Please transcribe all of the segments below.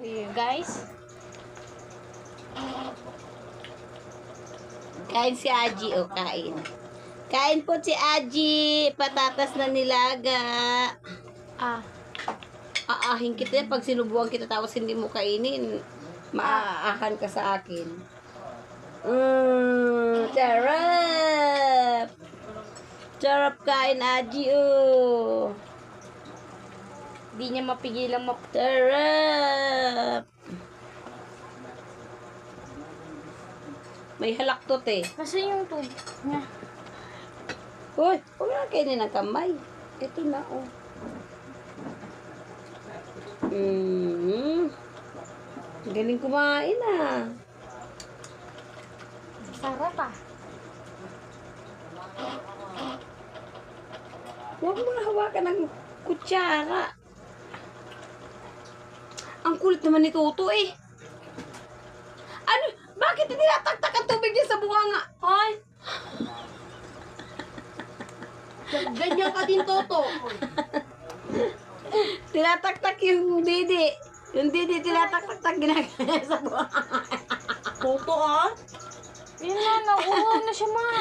Guys. Kain si Aji, o kain. Kain po si Aji. Patatas na nilaga. Aahin kita pag sinubuan kita tapos hindi mo kainin. Maaahan ka sa akin. Charap! Charap kain, Aji, oh. Di niya mapigilan Charap! May halaktot eh. Kasi yung tubig niya. Uy, huwag na kainin ng kamay. Ito na, oh. Galing kumain, ah. Sarap ah. Huwag mo na hawakan ng kutsara. Ang kulit naman ni Toto, eh. Ano? Bakit tinataktak ang tubig niya sa bunganga? Ay! Ganyan ka din, Toto. Tinataktak yung didi. Yung didi tinataktak ginagaya sa bunganga. Toto ah? Yun na, nauuhaw na siya, ma.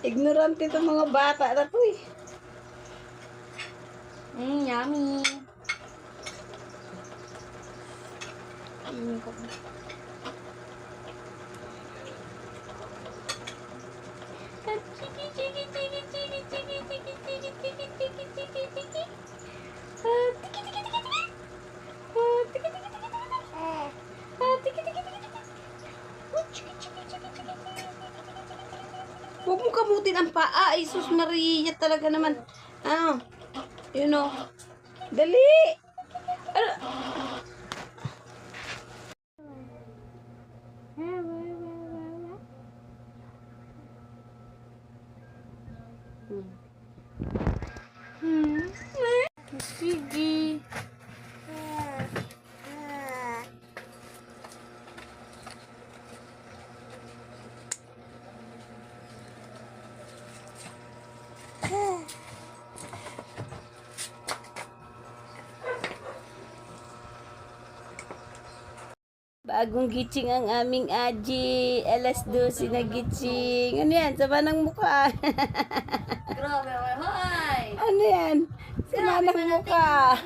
Ignorante itong mga bata na to, eh. Yummy. Huwag mong kamutin ang paa. Ay, sus Maria talaga naman. You know. Dali! Ano? Sige. Bagong gitsing ang aming Aji. Alas 12 na gitsing. Ano yan? Sama ng mukha. Grabe, hoy! Ano yan? Sama ng mukha.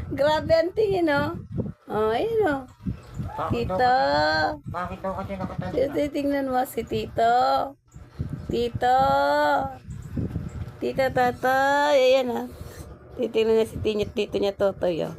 Grabe ang tingin, oh. Oh, ayun, oh. Tito. Bakit daw kasi nakatanda? Tingnan mo si Tito. Tito. Tito, Totoy. Ayan, ah. Titingnan niya si Tito niya, Totoy, oh.